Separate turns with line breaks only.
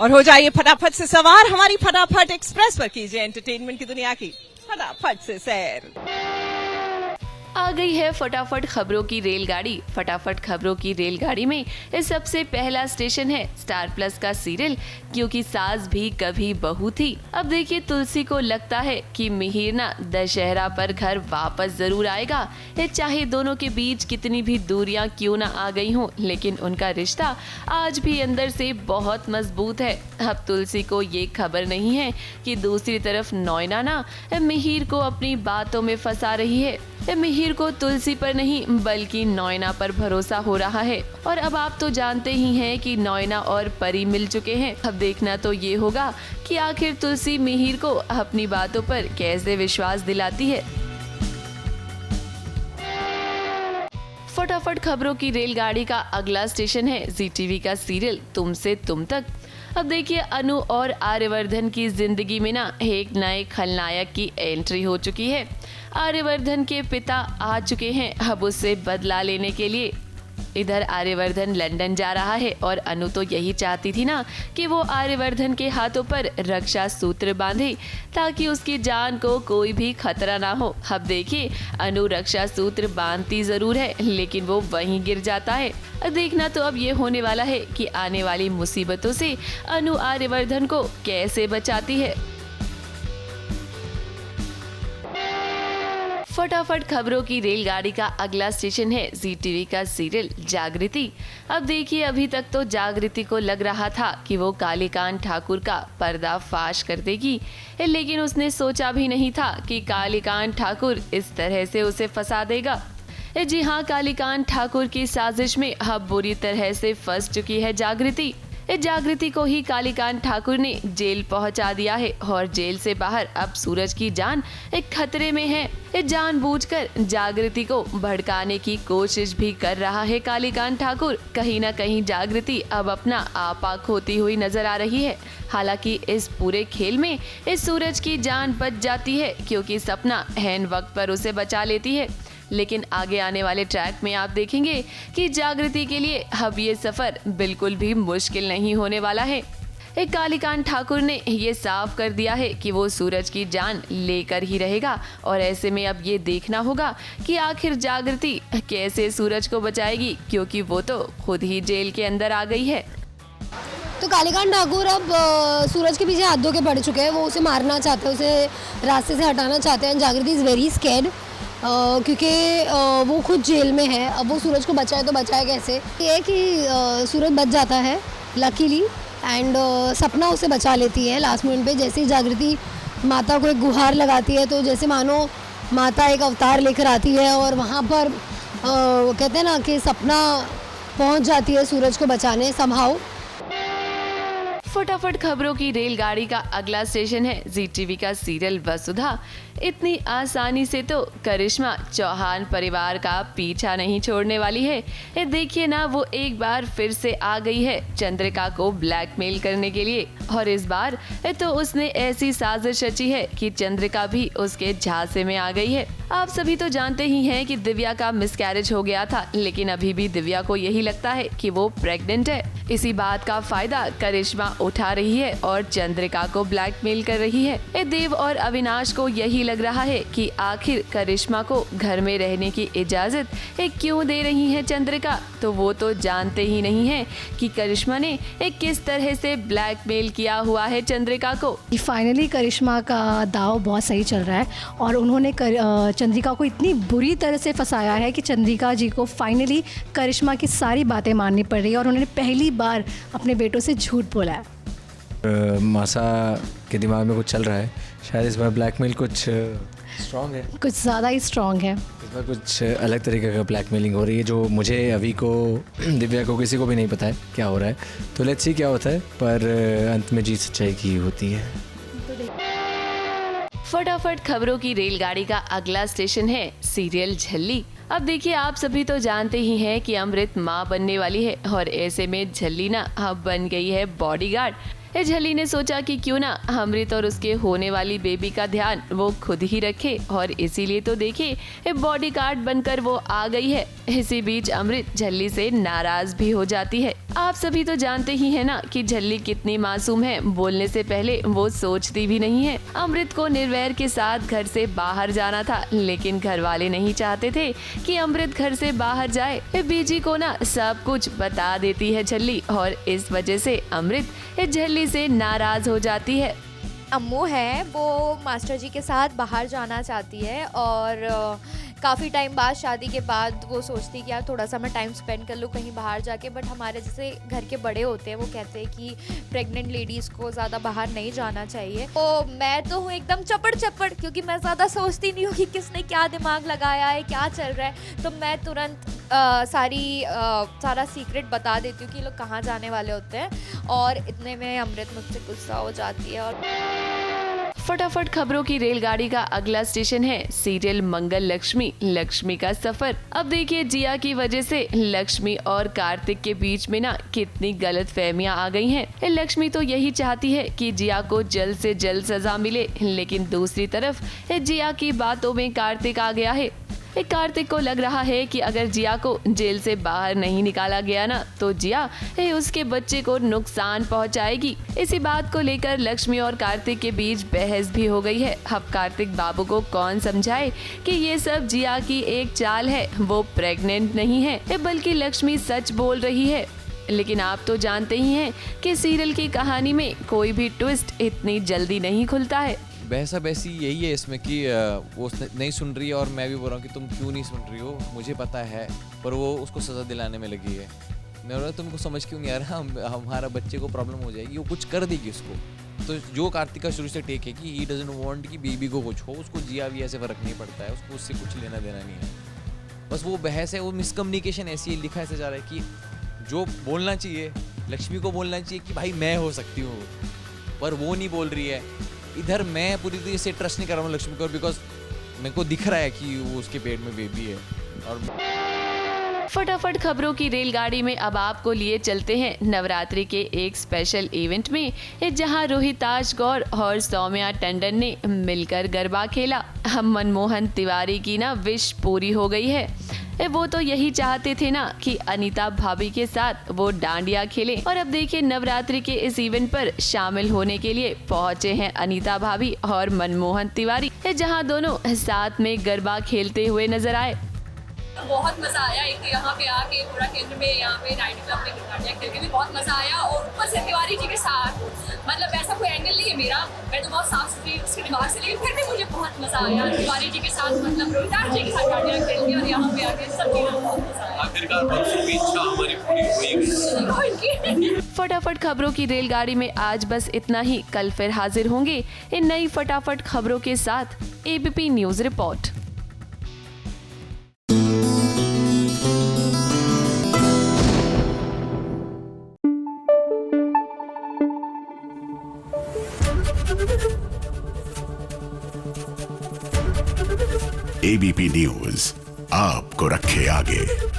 और हो जाइए फटाफट से सवार हमारी फटाफट एक्सप्रेस पर, कीजिए एंटरटेनमेंट की दुनिया की फटाफट से सैर।
आ गई है फटाफट खबरों की रेलगाड़ी। फटाफट खबरों की रेलगाड़ी में इस सबसे पहला स्टेशन है स्टार प्लस का सीरियल क्योंकि सास भी कभी बहू थी। अब देखिए तुलसी को लगता है कि मिहिर ना दशहरा पर घर वापस जरूर आएगा। चाहे दोनों के बीच कितनी भी दूरियां क्यों ना आ गई हों, लेकिन उनका रिश्ता आज भी अंदर से बहुत मजबूत है। अब तुलसी को ये खबर नहीं है कि दूसरी तरफ नॉयना ना मिहिर को अपनी बातों में फंसा रही है। मिहिर को तुलसी पर नहीं बल्कि नॉयना पर भरोसा हो रहा है। और अब आप तो जानते ही हैं कि नॉयना और परी मिल चुके हैं। अब देखना तो ये होगा कि आखिर तुलसी मिहिर को अपनी बातों पर कैसे विश्वास दिलाती है। फटाफट खबरों की रेलगाड़ी का अगला स्टेशन है जी टीवी का सीरियल तुमसे तुम तक। अब देखिए अनु और आर्यवर्धन की जिंदगी में ना एक नए खलनायक की एंट्री हो चुकी है। आर्यवर्धन के पिता आ चुके हैं अब उससे बदला लेने के लिए। इधर आर्यवर्धन लंदन जा रहा है और अनु तो यही चाहती थी ना कि वो आर्यवर्धन के हाथों पर रक्षा सूत्र बांधे ताकि उसकी जान को कोई भी खतरा ना हो। अब देखिए अनु रक्षा सूत्र बांधती जरूर है लेकिन वो वहीं गिर जाता है। देखना तो अब ये होने वाला है कि आने वाली मुसीबतों से अनु आर्यवर्धन को कैसे बचाती है। फटाफट खबरों की रेलगाड़ी का अगला स्टेशन है जी टीवी का सीरियल जागृति। अब देखिए अभी तक तो जागृति को लग रहा था कि वो कालीकांत ठाकुर का पर्दाफाश कर देगी, लेकिन उसने सोचा भी नहीं था कि कालीकांत ठाकुर इस तरह से उसे फंसा देगा। जी हाँ, कालीकांत ठाकुर की साजिश में अब बुरी तरह से फंस चुकी है जागृति। जागृति को ही कालीकांत ठाकुर ने जेल पहुंचा दिया है और जेल से बाहर अब सूरज की जान एक खतरे में है। जानबूझकर जागृति को भड़काने की कोशिश भी कर रहा है कालीकांत ठाकुर। कहीं ना कहीं जागृति अब अपना आपा खोती हुई नजर आ रही है। हालांकि इस पूरे खेल में इस सूरज की जान बच जाती है क्योंकि सपना ऐन वक्त पर उसे बचा लेती है। लेकिन आगे आने वाले ट्रैक में आप देखेंगे कि जागृति के लिए अब ये सफर बिल्कुल भी मुश्किल नहीं होने वाला है। कालीकांत ठाकुर ने ये साफ कर दिया है कि वो सूरज की जान लेकर ही रहेगा और ऐसे में अब ये देखना होगा कि आखिर जागृति कैसे सूरज को बचाएगी क्योंकि वो तो खुद ही जेल के अंदर आ गई है।
तो कालीकांत ठाकुर अब सूरज के पीछे हाथ धो के पड़ चुके हैं। वो उसे मारना चाहते हैं, उसे रास्ते से हटाना चाहते हैं। जागृति इज़ वेरी स्कैर्ड क्योंकि वो खुद जेल में है। अब वो सूरज को बचाए तो बचाए कैसे। ये है कि सूरज बच जाता है लकीली एंड सपना उसे बचा लेती है लास्ट मोमेंट पे। जैसे ही जागृति माता को एक गुहार लगाती है तो जैसे मानो माता एक अवतार लेकर आती है और वहाँ पर कहते हैं ना कि सपना पहुँच जाती है सूरज को बचाने समहाउ।
फटाफट खबरों की रेलगाड़ी का अगला स्टेशन है जी टीवी का सीरियल वसुधा। इतनी आसानी से तो करिश्मा चौहान परिवार का पीछा नहीं छोड़ने वाली है। देखिए ना वो एक बार फिर से आ गई है चंद्रिका को ब्लैकमेल करने के लिए और इस बार तो उसने ऐसी साजिश रची है कि चंद्रिका भी उसके झांसे में आ गई है। आप सभी तो जानते ही हैं कि दिव्या का मिसकैरेज हो गया था लेकिन अभी भी दिव्या को यही लगता है कि वो प्रेग्नेंट है। इसी बात का फायदा करिश्मा उठा रही है और चंद्रिका को ब्लैकमेल कर रही है। देव और अविनाश को यही लग रहा है कि आखिर करिश्मा को घर में रहने की इजाजत क्यों दे रही है चंद्रिका। तो वो तो जानते ही नहीं है कि करिश्मा ने किस तरह से ब्लैकमेल किया हुआ है चंद्रिका को।
फाइनली करिश्मा का दाव बहुत सही चल रहा है और उन्होंने चंद्रिका को इतनी बुरी तरह से फंसाया है कि चंद्रिका जी को फाइनली करिश्मा की सारी बातें माननी पड़ रही है और उन्होंने पहली बार अपने बेटों से झूठ बोला है।
मासा के दिमाग में कुछ चल रहा है शायद। इस बार ब्लैकमेल कुछ स्ट्रॉन्ग है,
कुछ ज़्यादा ही स्ट्रॉन्ग है।
इस बार कुछ अलग तरीके का ब्लैकमेलिंग हो रही है जो मुझे अभी को दिव्या को किसी को भी नहीं पता है क्या हो रहा है। तो लेट्स सी क्या होता है, पर अंत में जीत सच्चाई की होती है।
फटाफट खबरों की रेलगाड़ी का अगला स्टेशन है सीरियल झल्ली। अब देखिए आप सभी तो जानते ही हैं कि अमृत माँ बनने वाली है और ऐसे में झल्ली ना अब बन गई है बॉडीगार्ड। झल्ली ने सोचा कि क्यों ना अमृत और उसके होने वाली बेबी का ध्यान वो खुद ही रखे, और इसीलिए तो देखिए बॉडीगार्ड बनकर वो आ गई है। इसी बीच अमृत झल्ली से नाराज भी हो जाती है। आप सभी तो जानते ही है ना कि झल्ली कितनी मासूम है, बोलने से पहले वो सोचती भी नहीं है। अमृत को निर्वैर के साथ घर से बाहर जाना था, लेकिन घर वाले नहीं चाहते थे कि अमृत घर से बाहर जाए। बीजी को ना सब कुछ बता देती है झल्ली, और इस वजह से अमृत झल्ली से नाराज हो जाती है।
अम्मू है वो मास्टर जी के साथ बाहर जाना चाहती है, और काफ़ी टाइम बाद, शादी के बाद वो सोचती है कि यार थोड़ा सा मैं टाइम स्पेंड कर लूँ कहीं बाहर जाके। बट हमारे जैसे घर के बड़े होते हैं वो कहते हैं कि प्रेग्नेंट लेडीज़ को ज़्यादा बाहर नहीं जाना चाहिए। तो मैं तो हूँ एकदम चपड़, क्योंकि मैं ज़्यादा सोचती नहीं हूँ कि किसने क्या दिमाग लगाया है, क्या चल रहा है। तो मैं तुरंत सारा सीक्रेट बता देती हूँ कि लोग कहाँ जाने वाले होते हैं, और इतने में अमृत मुझसे गुस्सा हो जाती है। और
फटाफट खबरों की रेलगाड़ी का अगला स्टेशन है सीरियल मंगल लक्ष्मी, लक्ष्मी का सफर। अब देखिए जिया की वजह से लक्ष्मी और कार्तिक के बीच में ना कितनी गलतफहमियां आ गई हैं। लक्ष्मी तो यही चाहती है कि जिया को जल्द से जल्द सजा मिले, लेकिन दूसरी तरफ जिया की बातों में कार्तिक आ गया है। कार्तिक को लग रहा है कि अगर जिया को जेल से बाहर नहीं निकाला गया ना, तो जिया उसके बच्चे को नुकसान पहुंचाएगी। इसी बात को लेकर लक्ष्मी और कार्तिक के बीच बहस भी हो गई है। अब कार्तिक बाबू को कौन समझाए कि ये सब जिया की एक चाल है, वो प्रेग्नेंट नहीं है बल्कि लक्ष्मी सच बोल रही है। लेकिन आप तो जानते ही हैं कि सीरियल की कहानी में कोई भी ट्विस्ट इतनी जल्दी नहीं खुलता है।
बहसा बहसी यही है इसमें कि वो नहीं सुन रही है, और मैं भी बोल रहा हूँ कि तुम क्यों नहीं सुन रही हो, मुझे पता है, पर वो उसको सज़ा दिलाने में लगी है। मैं बोल रहा तुमको समझ क्यों नहीं आ रहा, हमारा बच्चे को प्रॉब्लम हो जाएगी, वो कुछ कर देगी उसको। तो जो कार्तिक का शुरू से टेक है कि ही डजंट वांट कि बेबी को कुछ हो, उसको जिया भी ऐसे फ़र्क नहीं पड़ता है, उसको उससे कुछ लेना देना नहीं है। बस वो बहस है, वो मिसकम्युनिकेशन ऐसी लिखा ऐसे जा रहा है कि जो बोलना चाहिए लक्ष्मी को बोलना चाहिए कि भाई मैं हो सकती हूँ, पर वो नहीं बोल रही है। इधर मैं पूरी तरीके से ट्रस्ट नहीं कर रहा हूँ लक्ष्मी को, बिकॉज मेरे को दिख रहा है कि वो उसके पेट में बेबी है। और
फटाफट खबरों की रेलगाड़ी में अब आपको लिए चलते हैं नवरात्रि के एक स्पेशल इवेंट में, जहां रोहिताश गौर और सौम्या टंडन ने मिलकर गरबा खेला। मनमोहन तिवारी की ना विश पूरी हो गई है। वो तो यही चाहते थे ना कि अनीता भाभी के साथ वो डांडिया खेले, और अब देखिए नवरात्रि के इस इवेंट पर शामिल होने के लिए पहुंचे हैं अनीता भाभी और मनमोहन तिवारी, जहां दोनों साथ में गरबा खेलते हुए नजर आए।
बहुत मज़ा आया। एक यहाँ पे आके पूरा केंद्र में यहाँ पे नाइट क्लब में डांडिया खेल के भी बहुत मज़ा आया, और ऊपर से तिवारी जी के साथ, मतलब ऐसा कोई एंगल नहीं है मेरा, मैं तो बहुत साफ सुथरी उसके दिमाग से, लेकिन फिर भी मुझे बहुत मज़ा आया तिवारी जी के साथ, मतलब रोहिताश जी के साथ डांडिया खेल के, और यहाँ पे आके सब चीज़ें बहुत मज़ा आया। आखिरकार बच्चों की इच्छा हमारी पूरी हुई।
फटाफट खबरों की रेलगाड़ी में आज बस इतना ही। कल फिर हाजिर होंगे इन नई फटाफट खबरों के साथ। ABP news report.
ABP news आपको रखे आगे।